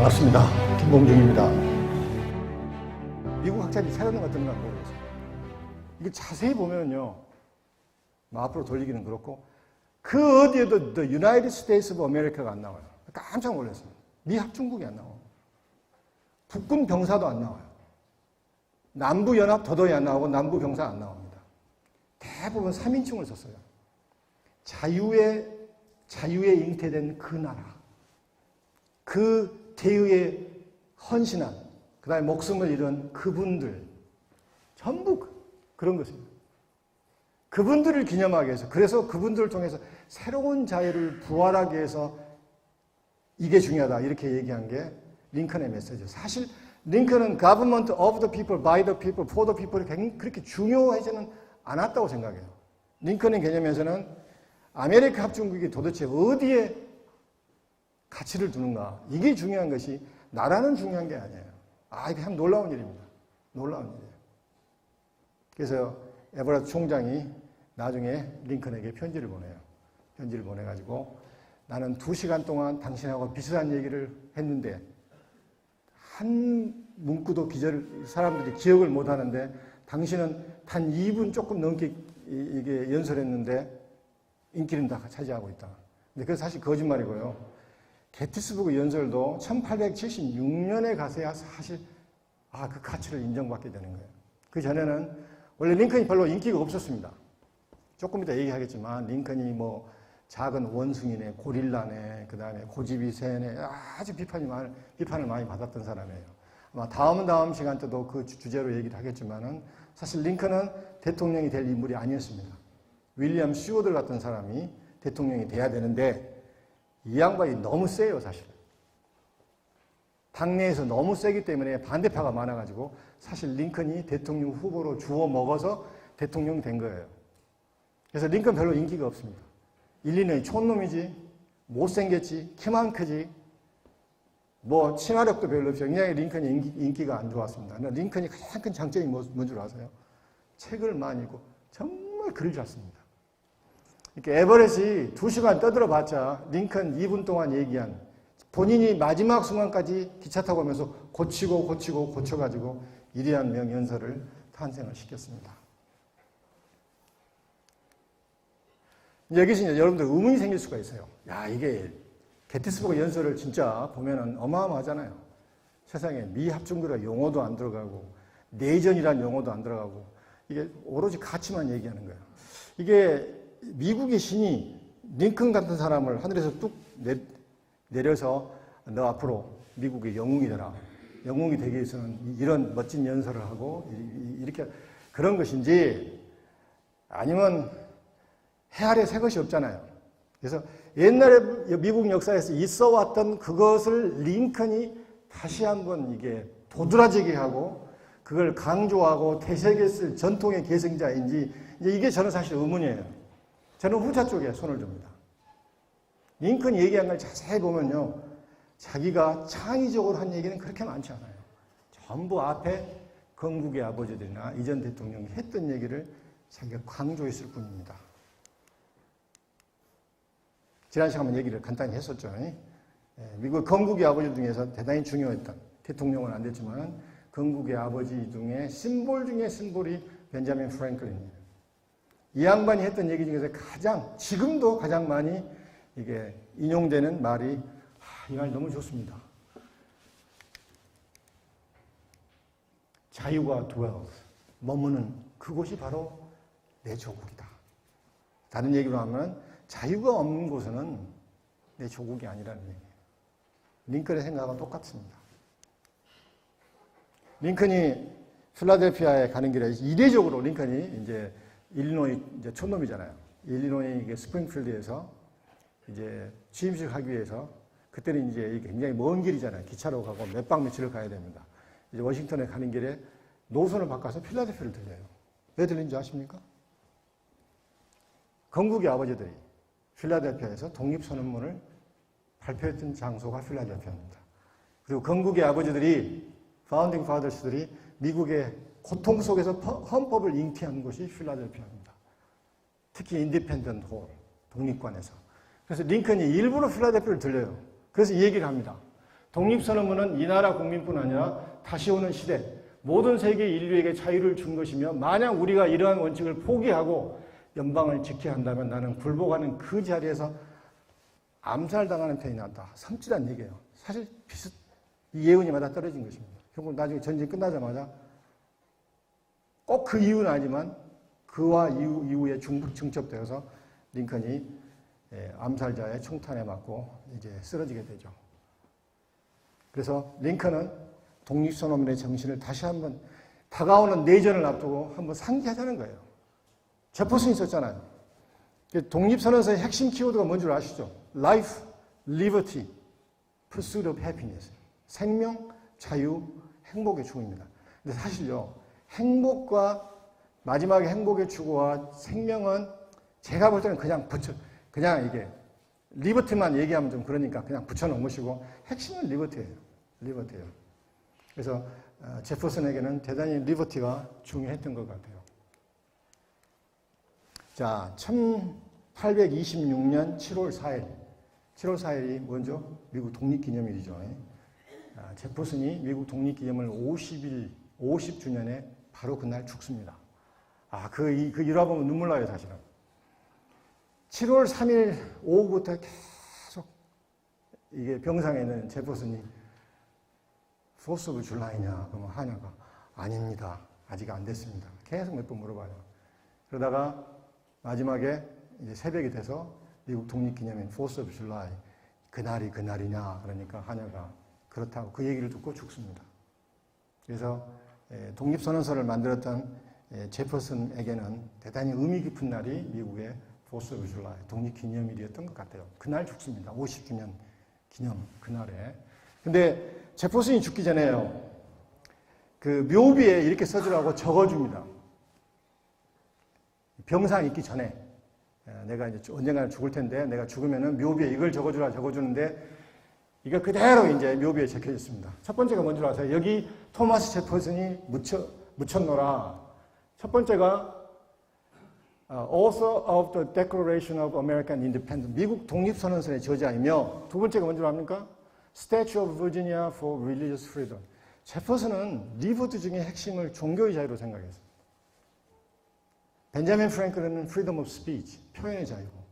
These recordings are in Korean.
반갑습니다. 김봉중입니다. 미국 학자들이 찾아낸 것 같은 건 모르겠어요. 이게 자세히 보면요, 앞으로 돌리기는 그렇고, 그 어디에도 The United States of America가 안 나와요. 깜짝 놀랐어요. 미 합중국이 안 나와요. 북군 병사도 안 나와요. 남부연합 더더이 안 나오고 남부병사 안 나옵니다. 대부분 3인칭을 썼어요. 자유에 잉태된 그 나라, 그 대의에 헌신한, 그 다음에 목숨을 잃은 그분들, 전부 그런 것입니다. 그분들을 기념하기 위해서, 그래서 그분들을 통해서 새로운 자유를 부활하기 위해서 이게 중요하다, 이렇게 얘기한 게 링컨의 메시지예요. 사실 링컨은 government of the people, by the people, for the people이 그렇게 중요하지는 않았다고 생각해요. 링컨의 개념에서는 아메리카 합중국이 도대체 어디에 가치를 두는가, 이게 중요한 것이 나라는 중요한 게 아니에요. 이게 참 놀라운 일입니다. 놀라운 일이에요. 그래서 에버라트 총장이 나중에 링컨에게 편지를 보내요. 편지를 보내가지고 나는 2시간 동안 당신하고 비슷한 얘기를 했는데 한 문구도 사람들이 기억을 못 하는데 당신은 단 2분 조금 넘게 이게 연설했는데 인기는 다 차지하고 있다. 근데 그건 사실 거짓말이고요. 게티스버그 연설도 1876년에 가서야 사실 그 가치를 인정받게 되는 거예요. 그 전에는 원래 링컨이 별로 인기가 없었습니다. 조금 이따 얘기하겠지만 링컨이 뭐 작은 원숭이네, 고릴라네, 그 다음에 고집이 세네, 아주 비판을 많이 받았던 사람이에요. 아마 다음 시간 때도 그 주제로 얘기를 하겠지만은 사실 링컨은 대통령이 될 인물이 아니었습니다. 윌리엄 스워드 같은 사람이 대통령이 돼야 되는데 이 양반이 너무 세요, 사실. 당내에서 너무 세기 때문에 반대파가 많아가지고 사실 링컨이 대통령 후보로 주워 먹어서 대통령이 된 거예요. 그래서 링컨 별로 인기가 없습니다. 일리노이 촌놈이지, 못생겼지, 키만 크지, 뭐 친화력도 별로 없죠. 굉장히 링컨이 인기가 안 좋았습니다. 링컨이 가장 큰 장점이 뭔 줄 아세요? 책을 많이 읽고 정말 글을 잘 씁니다. 이렇게 에버렛이 2시간 떠들어봤자 링컨 2분 동안 얘기한, 본인이 마지막 순간까지 기차 타고 오면서 고쳐가지고 위대한 명연설을 탄생을 시켰습니다. 여기서 이제 여러분들 의문이 생길 수가 있어요. 이게 게티스버그 연설을 진짜 보면은 어마어마하잖아요. 세상에 미 합중국의 용어도 안 들어가고 내전이란 용어도 안 들어가고 이게 오로지 가치만 얘기하는 거예요. 이게 미국의 신이 링컨 같은 사람을 하늘에서 뚝 내려서 너 앞으로 미국의 영웅이 되라. 영웅이 되기 위해서는 이런 멋진 연설을 하고 이렇게 그런 것인지, 아니면 해 아래 새 것이 없잖아요. 그래서 옛날에 미국 역사에서 있어 왔던 그것을 링컨이 다시 한번 이게 도드라지게 하고 그걸 강조하고 되새겨 쓸 전통의 계승자인지, 이게 저는 사실 의문이에요. 저는 후자 쪽에 손을 줍니다. 링컨이 얘기한 걸 자세히 보면요, 자기가 창의적으로 한 얘기는 그렇게 많지 않아요. 전부 앞에 건국의 아버지들이나 이전 대통령이 했던 얘기를 자기가 강조했을 뿐입니다. 지난 시간에 얘기를 간단히 했었죠. 미국 건국의 아버지 중에서 대단히 중요했던, 대통령은 안 됐지만 건국의 아버지 중에 심볼 중에 심볼이 벤자민 프랭클린이에요. 이 양반이 했던 얘기 중에서 지금도 가장 많이 이게 인용되는 말이, 이 말 너무 좋습니다. 자유가 머무는 그곳이 바로 내 조국이다. 다른 얘기로 하면 자유가 없는 곳은 내 조국이 아니라는 얘기예요. 링컨의 생각은 똑같습니다. 링컨이 필라델피아에 가는 길에 이례적으로 링컨이 이제 일리노이 이제 촌놈이잖아요. 일리노이 스프링필드에서 이제 취임식 하기 위해서, 그때는 이제 이게 굉장히 먼 길이잖아요. 기차로 가고 몇 박 며칠을 가야 됩니다. 이제 워싱턴에 가는 길에 노선을 바꿔서 필라델피아를 들려요. 왜 들린 줄 아십니까? 건국의 아버지들이 필라델피아에서 독립선언문을 발표했던 장소가 필라델피아입니다. 그리고 건국의 아버지들이, 파운딩 파더스들이 미국의 고통 속에서 헌법을 잉태한 곳이 필라델피아입니다. 특히 인디펜던트 홀, 독립관에서. 그래서 링컨이 일부러 필라델피아를 들려요. 그래서 이 얘기를 합니다. 독립선언문은 이 나라 국민뿐 아니라 다시 오는 시대, 모든 세계 인류에게 자유를 준 것이며 만약 우리가 이러한 원칙을 포기하고 연방을 지켜야 한다면 나는 굴복하는 그 자리에서 암살당하는 편이 낫다. 섬찟한 얘기예요. 사실 이 예언이 맞아 떨어진 것입니다. 결국 나중에 전쟁 끝나자마자 꼭 그 이유는 아니지만 그와 이후에 중첩되어서 링컨이 암살자의 총탄에 맞고 이제 쓰러지게 되죠. 그래서 링컨은 독립선언문의 정신을 다시 한번 다가오는 내전을 앞두고 한번 상기하자는 거예요. 제퍼슨이 썼잖아요. 독립선언서의 핵심 키워드가 뭔 줄 아시죠? Life, Liberty, Pursuit of Happiness. 생명, 자유, 행복의 추구입니다. 근데 사실요, 행복과 마지막에 행복의 추구와 생명은 제가 볼 때는 그냥 이게 리버티만 얘기하면 좀 그러니까 그냥 붙여놓으시고 핵심은 리버티예요. 그래서 제퍼슨에게는 대단히 리버티가 중요했던 것 같아요. 자, 1826년 7월 4일. 7월 4일이 먼저 미국 독립기념일이죠. 제퍼슨이 미국 독립기념을 50주년에 바로 그날 죽습니다. 그 일화 보면 눈물 나요, 사실은. 7월 3일 오후부터 계속 이게 병상에 있는 제퍼슨이 Fourth of July냐? 그러면 하냐가 아닙니다. 아직 안 됐습니다. 계속 몇 번 물어봐요. 그러다가 마지막에 이제 새벽이 돼서 미국 독립기념일 Fourth of July 그날이 그날이냐? 그러니까 하냐가 그렇다고 그 얘기를 듣고 죽습니다. 그래서 독립선언서를 만들었던 제퍼슨에게는 대단히 의미 깊은 날이 미국의 Fourth of July 독립기념일이었던 것 같아요. 그날 죽습니다. 50주년 기념 그날에. 근데 제퍼슨이 죽기 전에요. 그 묘비에 이렇게 써주라고 적어줍니다. 병상 있기 전에 내가 이제 언젠가는 죽을 텐데 내가 죽으면은 묘비에 이걸 적어주라 적어주는데 이거 그대로 이제 묘비에 적혀 있습니다. 첫 번째가 뭔지 아세요? 여기 토마스 제퍼슨이 묻혔노라. 첫 번째가 Author of the Declaration of American Independence. 미국 독립선언서의 저자이며 두 번째가 뭔지 압니까? Statue of Virginia for Religious Freedom. 제퍼슨은 리버티 중에 핵심을 종교의 자유로 생각했습니다. 벤자민 프랭클린은 Freedom of Speech, 표현의 자유고.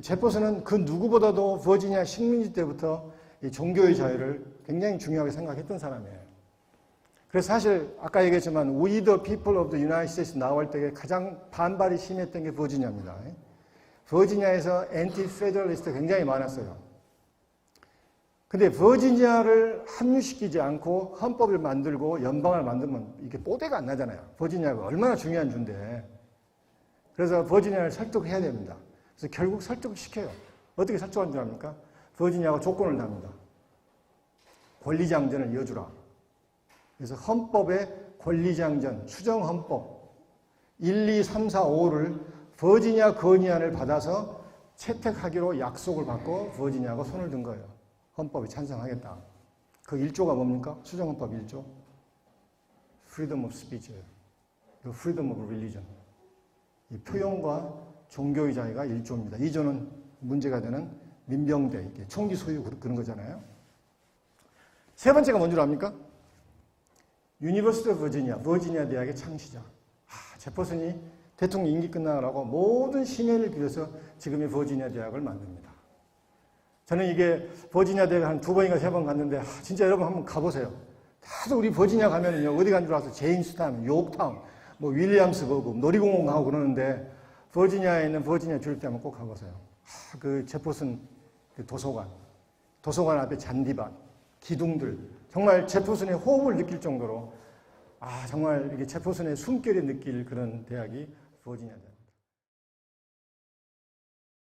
제퍼슨은 그 누구보다도 버지니아 식민지 때부터 이 종교의 자유를 굉장히 중요하게 생각했던 사람이에요. 그래서 사실 아까 얘기했지만 We the people of the United States 나올 때 가장 반발이 심했던 게 버지니아입니다. 버지니아에서 엔티-페더럴리스트가 굉장히 많았어요. 근데 버지니아를 합류시키지 않고 헌법을 만들고 연방을 만들면 이게 뽀대가 안 나잖아요. 버지니아가 얼마나 중요한 주인데. 그래서 버지니아를 설득해야 됩니다. 그래서 결국 설득을 시켜요. 어떻게 설득한 줄 압니까? 버지니아가 조건을 납니다. 권리장전을 이어주라. 그래서 헌법의 권리장전, 추정헌법 1, 2, 3, 4, 5를 버지니아 건의안을 받아서 채택하기로 약속을 받고 버지니아가 손을 든 거예요. 헌법에 찬성하겠다. 그 1조가 뭡니까? 추정헌법 1조. Freedom of Speech예요. Freedom of Religion. 이 표현과 종교의 자유가 1조입니다. 2조는 문제가 되는 민병대, 총기 소유 그런 거잖아요. 세 번째가 뭔 줄 압니까? 유니버시티 오브 버지니아, 버지니아 대학의 창시자. 제퍼슨이 대통령 임기 끝나라고 모든 신예를 빌어서 지금의 버지니아 대학을 만듭니다. 저는 이게 버지니아 대학 한 2번인가 3번 갔는데 진짜 여러분 한번 가보세요. 다들 우리 버지니아 가면은요 어디 간 줄 알아서 제임스타운, 요크타운, 뭐 윌리엄스버그, 놀이공원 가고 그러는데 버지니아에 있는 버지니아 주립대 한번 꼭 가보세요. 그 제퍼슨 그 도서관 앞에 잔디밭, 기둥들 정말 제퍼슨의 호흡을 느낄 정도로 정말 이게 제퍼슨의 숨결이 느낄 그런 대학이 버지니아 대학.